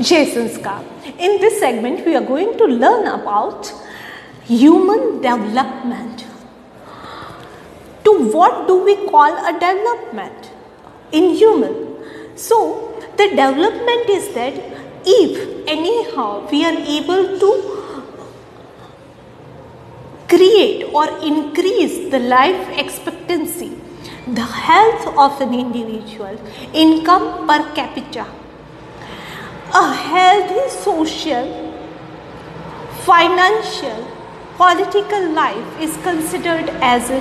Jai Sanskar. In this segment, we are going to learn about human development. To what do we call a development in human? So, the development is that if anyhow we are able to create or increase the life expectancy, the health of an individual, income per capita, a healthy social, financial, political life is considered as a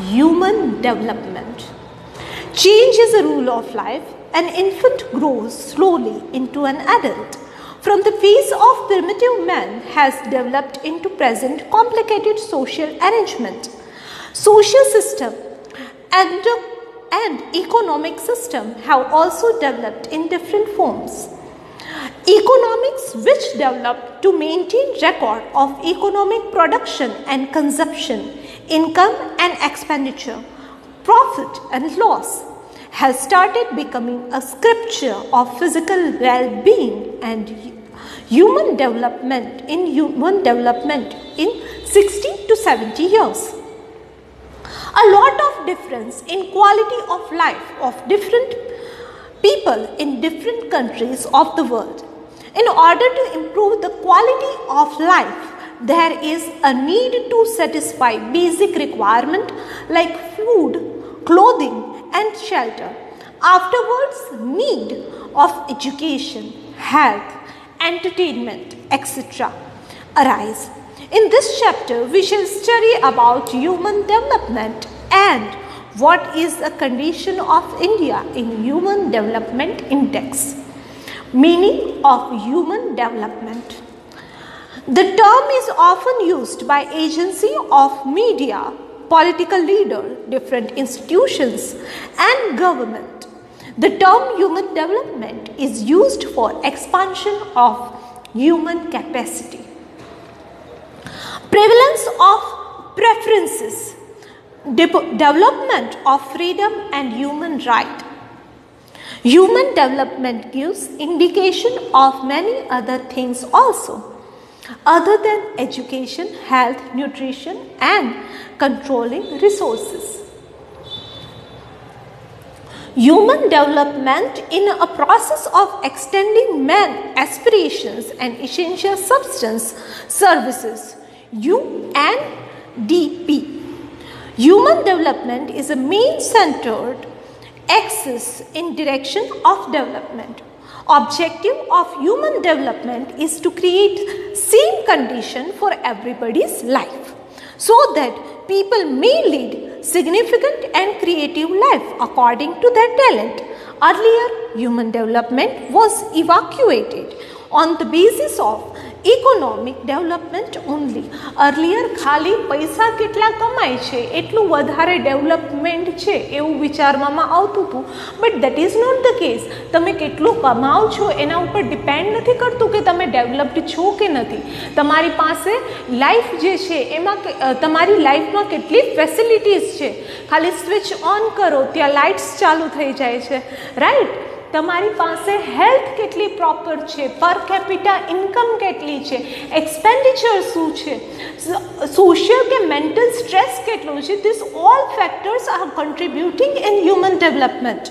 human development. Change is a rule of life. An infant grows slowly into an adult. From the phase of primitive man has developed into present complicated social arrangement. Social system and economic system have also developed in different forms. Economics, which developed to maintain record of economic production and consumption, income and expenditure, profit and loss, has started becoming a scripture of physical well-being and human development in 60 to 70 years. A lot of difference in quality of life of different people in different countries of the world. In order to improve the quality of life, there is a need to satisfy basic requirements like food, clothing and shelter. Afterwards, need of education, health, entertainment, etc. arise. In this chapter, we shall study about human development and what is the condition of India in Human Development Index. Meaning of human development. The term is often used by agency of media, political leader, different institutions and government. The term human development is used for expansion of human capacity. Prevalence of preferences, development of freedom and human right. Human development gives indication of many other things also, other than education, health, nutrition and controlling resources. Human development in a process of extending man's aspirations and essential substance services, UNDP. Human development is a main-centered axis in direction of development. Objective of human development is to create same condition for everybody's life so that people may lead significant and creative life according to their talent. Earlier, human development was evaluated on the basis of economic development only. Earlier ખાલી પૈસા કેટલા કમાય છે એટલું વધારે development છે એવું વિચારવામાં આવતું હતું, but that is not the case. તમે કેટલું કમાઓ છો એના ઉપર ડિપેન્ડ નથી કરતું કે તમે ડેવલપ્ડ છો કે નથી. તમારી પાસે લાઈફ જે છે એમાં તમારી લાઈફમાં કેટલી ફેસિલિટીઝ છે. ખાલી સ્વિચ ઓન કરો ત્યાં લાઇટ્સ ચાલુ થઈ જાય છે, રાઈટ. તમારી પાસે હેલ્થ કેટલી પ્રોપર છે, પર કેપિટા ઇન્કમ કેટલી છે, એક્સપેન્ડિચર શું છે, સોશિયલ કે મેન્ટલ સ્ટ્રેસ કેટલું છે. This all factors are contributing in human development.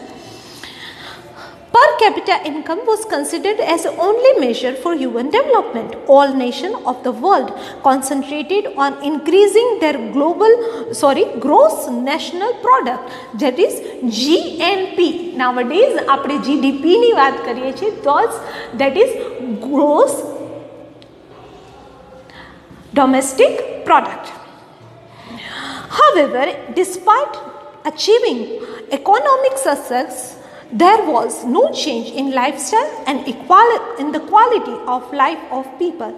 Per capita income was considered as the only measure for human development. All nations of the world concentrated on increasing their gross national product, that is GNP. Nowadays, આપણે GDP ની વાત કરીએ છીએ, thus that is gross domestic product. However, despite achieving economic success, there was no change in lifestyle and in the quality of life of people.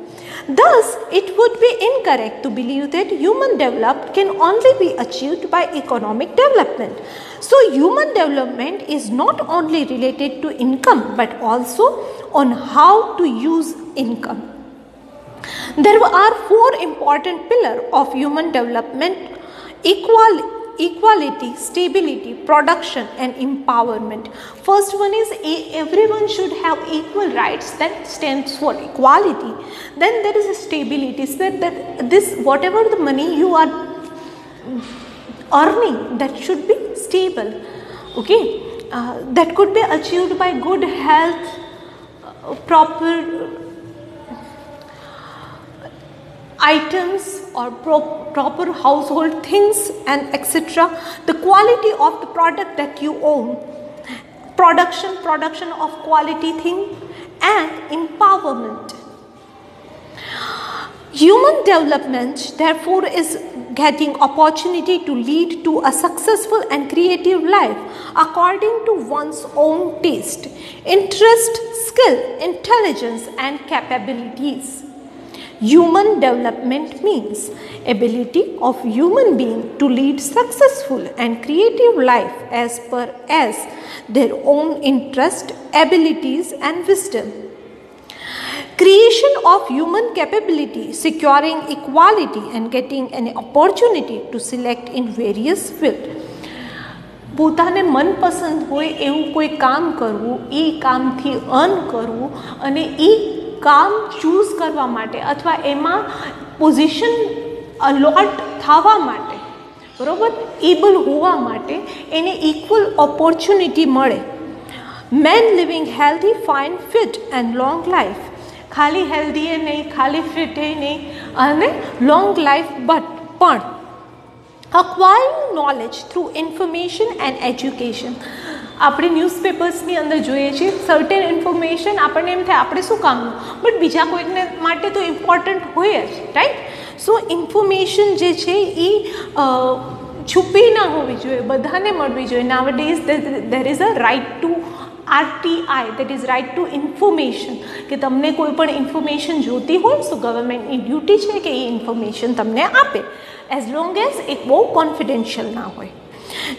Thus, it would be incorrect to believe that human development can only be achieved by economic development. So, human development is not only related to income but also on how to use income. There are four important pillars of human development: equality, stability, production and empowerment. First one is everyone should have equal rights, that stands for equality. Then there is a stability, so that this whatever the money you are earning, that should be stable. Okay, that could be achieved by good health, proper items or proper household things and etc. The quality of the product that you own, production of quality thing and empowerment. Human development therefore is getting opportunity to lead to a successful and creative life according to one's own taste, interest, skill, intelligence and capabilities. Human development means ability of human being to lead successful and creative life as per as their own interest, abilities and wisdom. Creation of human capability, securing equality and getting an opportunity to select in various fields. પોતાને મનપસંદ હોય એવું કોઈ કામ કરવું, એ કામથી earn કરવું અને એ કામ ચૂઝ કરવા માટે અથવા એમાં પોઝિશન અલોટ થવા માટે, બરાબર, એબલ હોવા માટે એને ઇક્વલ ઓપોર્ચ્યુનિટી મળે. Man living healthy, fine, fit and long life. ખાલી હેલ્ધી એ નહીં, ખાલી ફિટ એ નહીં અને લોંગ લાઈફ પણ acquiring knowledge through information and education. આપણે ન્યૂઝપેપર્સની અંદર જોઈએ છીએ સર્ટેન ઇન્ફોર્મેશન આપણને એમ થાય આપણે શું કામનું, બટ બીજા કોઈને માટે તો ઇમ્પોર્ટન્ટ હોય જ, રાઈટ. સો ઇન્ફોર્મેશન જે છે એ છુપી ના હોવી જોઈએ, બધાને મળવી જોઈએ. નાવડેઝ there is a right to RTI, that is right to information, કે તમને કોઈ પણ ઇન્ફોર્મેશન જોતી હોય તો ગવર્મેન્ટની ડ્યુટી છે કે એ ઇન્ફોર્મેશન તમને આપે, as long as it બહુ confidential ના હોય.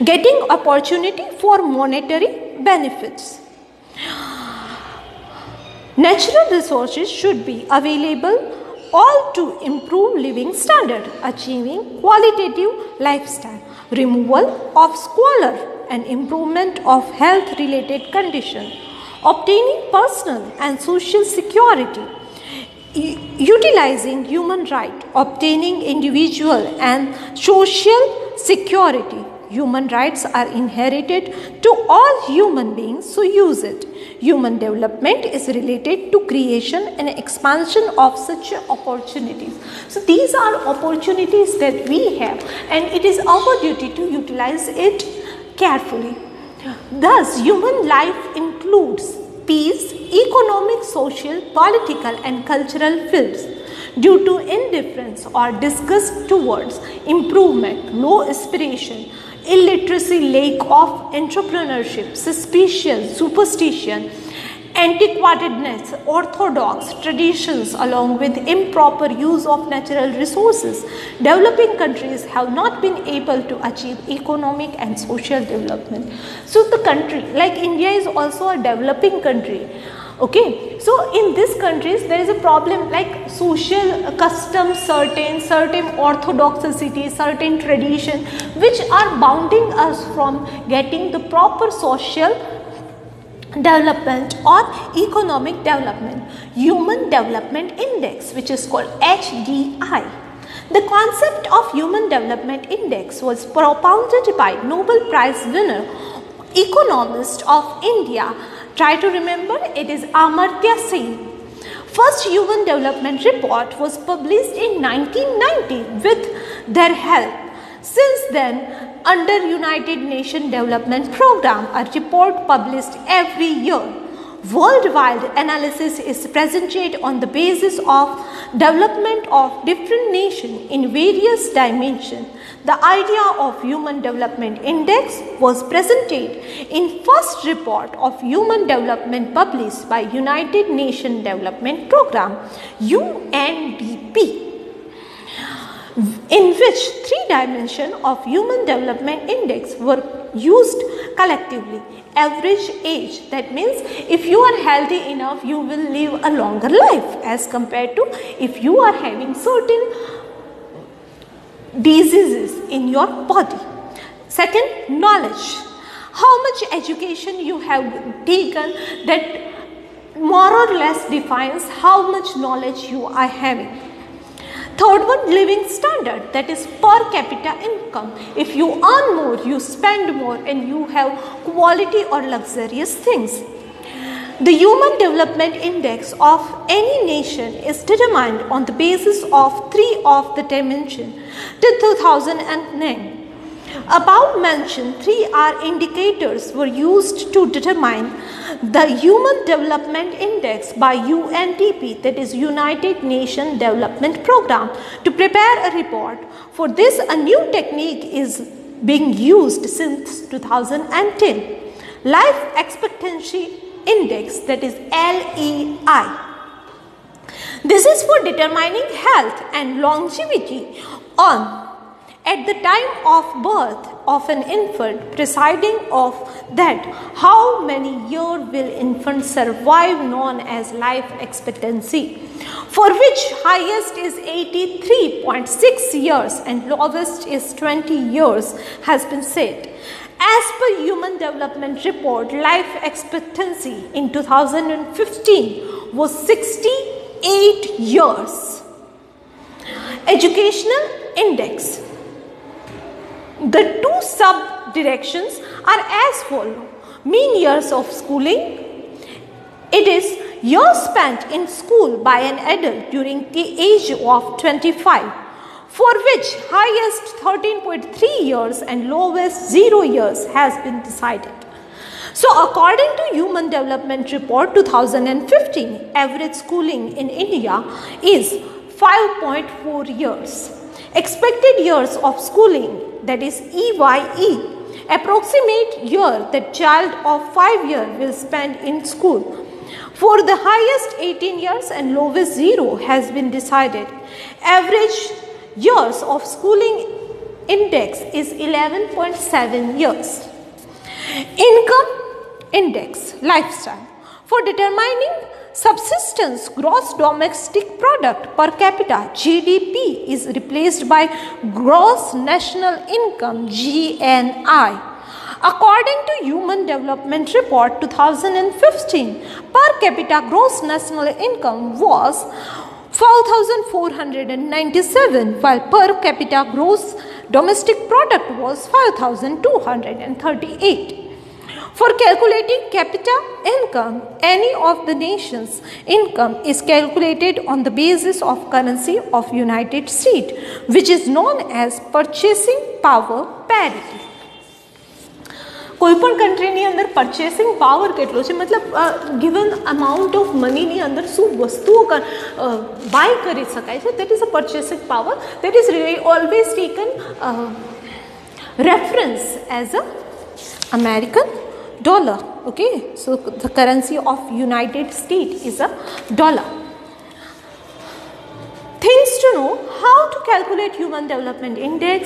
Getting opportunity for monetary benefits. Natural resources should be available all to improve living standard, achieving qualitative lifestyle, removal of squalor and improvement of health related condition, obtaining personal and social security, utilizing human right, obtaining individual and social security. Human rights are inherited to all human beings, so use it. Human development is related to creation and expansion of such opportunities. So these are opportunities that we have and it is our duty to utilize it carefully. Thus, human life includes peace, economic, social, political and cultural fields. Due to indifference or disgust towards improvement, low aspiration, illiteracy, lack of entrepreneurship, suspicion, superstition, antiquatedness, orthodox traditions along with improper use of natural resources, developing countries have not been able to achieve economic and social development. So the country like India is also a developing country. Okay, so in these countries there is a problem like social customs, certain orthodoxity, certain tradition which are bounding us from getting the proper social development or economic development. Human Development Index, which is called HDI. The concept of Human Development Index was propounded by Nobel Prize winner, economist of India. Try to remember, it is Amartya Sen. First Human Development Report was published in 1990 with their help. Since then, under United Nations Development Program, a report published every year. Worldwide analysis is presented on the basis of development of different nations in various dimensions. The idea of Human Development Index was presented in first report of human development published by United Nations Development Program, UNDP, in which 3 dimensions of Human Development Index were used collectively. Average age, that means if you are healthy enough you will live a longer life as compared to if you are having certain diseases in your body. Second, knowledge. How much education you have taken, that more or less defines how much knowledge you are having. Third one, living standard, that is per capita income. If you earn more, you spend more, and you have quality or luxurious things. The Human Development Index of any nation is determined on the basis of three of the dimensions till 2009. Above mentioned three indicators were used to determine the Human Development Index by UNDP, that is United Nations Development Program. To prepare a report for this, a new technique is being used since 2010. Life Expectancy Index, that is LEI. This is for determining health and longevity at the time of birth of an infant, presiding of that how many years will infant survive, known as life expectancy, for which highest is 83.6 years and lowest is 20 years has been set. As per Human Development Report, life expectancy in 2015 was 68 years. Educational Index. The two sub-directions are as follows. Mean years of schooling. It is years spent in school by an adult during the age of 25, for which highest 13.3 years and lowest 0 years has been decided. So according to Human Development Report 2015, average schooling in India is 5.4 years. Expected years of schooling, that is EYE, approximate year that child of 5 years will spend in school. For the highest 18 years and lowest 0 has been decided. Average years of schooling index is 11.7 years. Income Index, lifestyle. For determining subsistence gross domestic product per capita, GDP is replaced by gross national income, GNI. According to Human Development Report 2015, per capita gross national income was 4,497, while per capita gross domestic product was 5,238. For calculating capita income, any of the nation's income is calculated on the basis of currency of United States, which is known as purchasing power parity. कोईपण कंट्रीनी अंदर purchasing power કેટલો છે, मतलब given amount of मनीनी अंदर શું વસ્તુઓ by કરી શકાય છે, that is a purchasing power, that is always taken reference as a American dollar. Okay, so the currency of United States is a dollar. Things to know: how to calculate Human Development Index.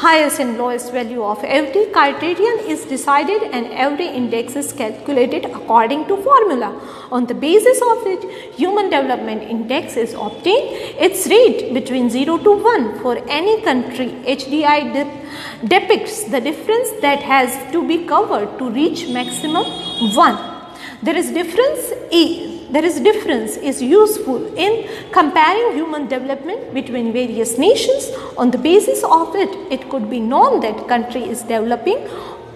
Highest and lowest value of every criterion is decided and every index is calculated according to formula. On the basis of it, Human Development Index is obtained. Its rate between 0 to 1 for any country. HDI depicts the difference that has to be covered to reach maximum 1. There is difference is useful in comparing human development between various nations. On the basis of it, it could be known that country is developing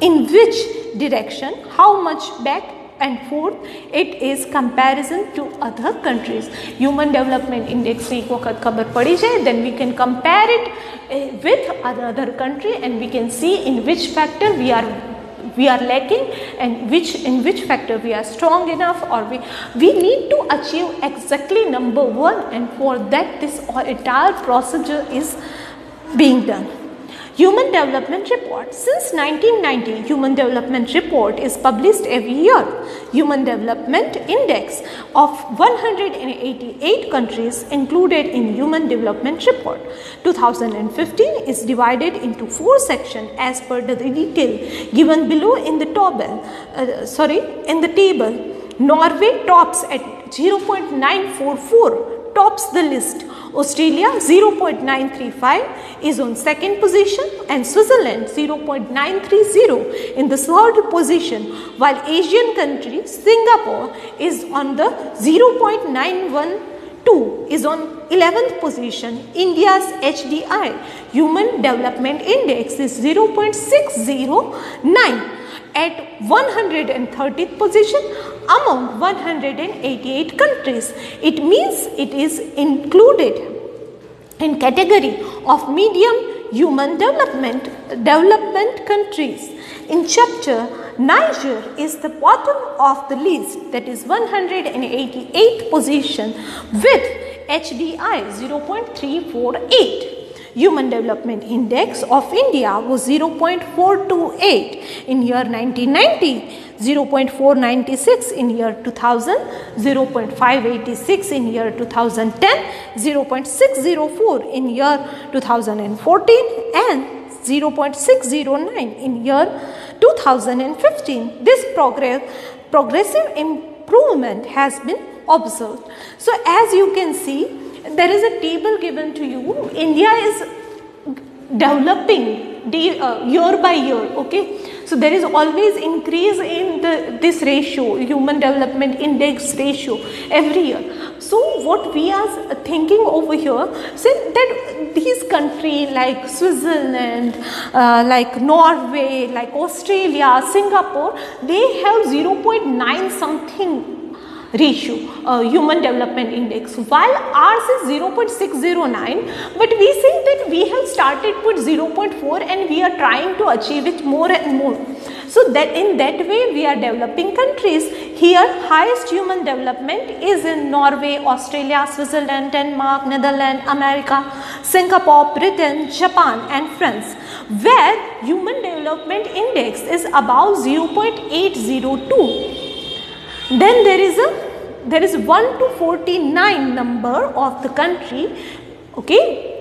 in which direction, how much back and forth it is comparison to other countries. Human Development Index ने एक वक्त खबर पड़ी जाए, then we can compare it with other country and we can see in which factor we are lacking and in which factor we are strong enough, or we need to achieve exactly number 1, and for that this entire procedure is being done. Human Development Report. Since 1990, Human Development Report is published every year. Human Development Index of 188 countries included in Human Development Report 2015 is divided into 4 sections as per the detail given below in the table. Norway tops at 0.944 tops the list. Australia 0.935 is on second position and Switzerland 0.930 in the third position, while Asian country Singapore is on the 0.912 is on 11th position. India's HDI Human Development Index is 0.609 at 130th position among 188 countries. It means it is included in category of medium human development countries. In chapter, Niger is the bottom of the list, that is 188th position with HDI 0.348. Human Development Index of India was 0.428 in year 1990, 0.496 in year 2000, 0.586 in year 2010, 0.604 in year 2014 and 0.609 in year 2015. This progressive improvement has been observed. So as you can see, there is a table given to you. India is developing year by year, okay. So there is always increase in this ratio, Human Development Index ratio every year. So what we are thinking over here, say that these countries like Switzerland, like Norway, like Australia, Singapore, they have 0.9 something ratio, Human Development Index, while ours is 0.609, but we say that we have started with 0.4 and we are trying to achieve it more and more. So that in that way we are developing countries. Here highest human development is in Norway, Australia, Switzerland, Denmark, Netherlands, America, Singapore, Britain, Japan and France, where Human Development Index is about 0.802. Then there is 1 to 49 number of the country, okay.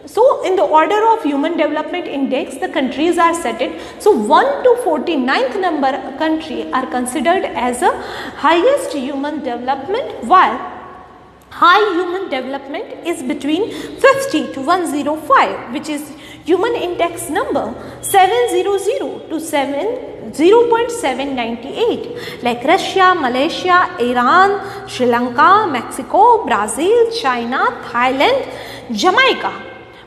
So in the order of Human Development Index, the countries are set it. So 1 to 49th number country are considered as a highest human development, while high human development is between 50 to 105, which is human index number 700 to 0.798, like Russia, Malaysia, Iran, Sri Lanka, Mexico, Brazil, China, Thailand, Jamaica.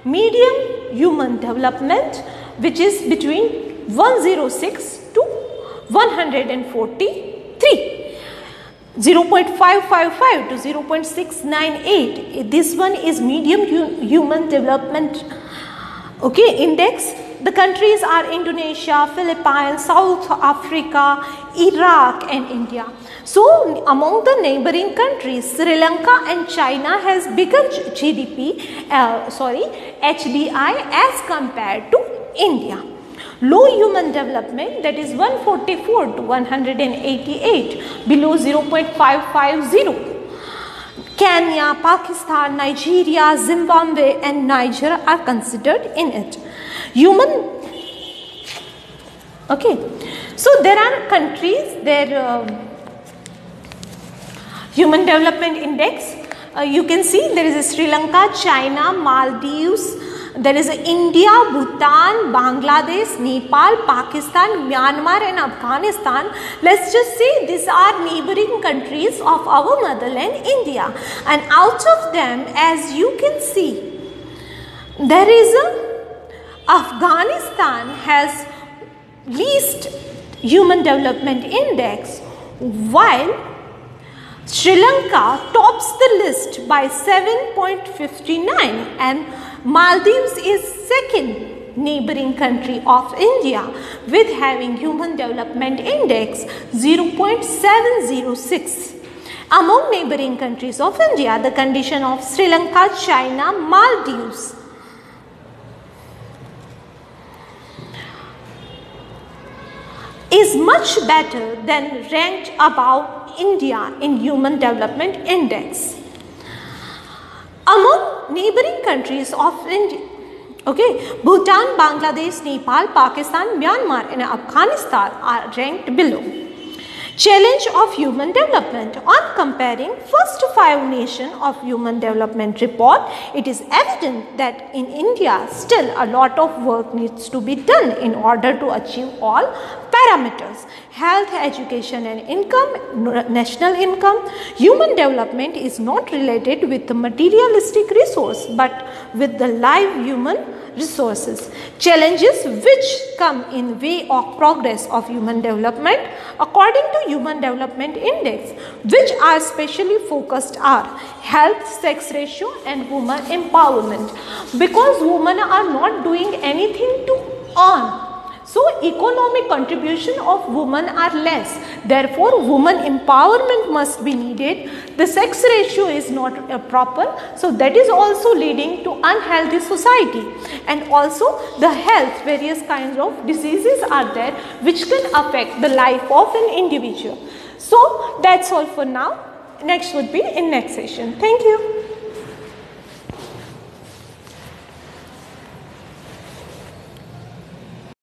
Medium human development, which is between 106 to 143. 0.555 to 0.698. This one is medium human development, okay, index. The countries are Indonesia, Philippines, South Africa, Iraq and India. So among the neighboring countries, Sri Lanka and China has bigger HDI as compared to India. Low human development, that is 144 to 188, below 0.550. Kenya, Pakistan, Nigeria, Zimbabwe and Niger are considered in it. Okay, so there are countries, their Human Development Index, you can see there is a Sri Lanka, China, Maldives, there is India, Bhutan, Bangladesh, Nepal, Pakistan, Myanmar and Afghanistan. Let's just say these are neighboring countries of our motherland India, and out of them, as you can see, there is Afghanistan has least Human Development Index, while Sri Lanka tops the list by 7.59 and Maldives is second neighboring country of India with having Human Development Index 0.706. Among neighboring countries of India, the condition of Sri Lanka, China, Maldives is much better than ranked above India in Human Development Index. Among neighboring countries of India, okay, Bhutan, Bangladesh, Nepal, Pakistan, Myanmar and Afghanistan are ranked below. Challenge of human development. On comparing first 5 nations of human development report, it is evident that in India still a lot of work needs to be done in order to achieve all parameters: health, education and income, national income. Human development is not related with the materialistic resource but with the live human resources. Challenges which come in way of progress of human development according to Human Development Index, which are specially focused are health, sex ratio and women empowerment. Because women are not doing anything to earn, so economic contribution of women are less. Therefore, women empowerment must be needed. The sex ratio is not proper, so that is also leading to unhealthy society. And also the health, various kinds of diseases are there which can affect the life of an individual. So that's all for now. Next would be in next session. Thank you.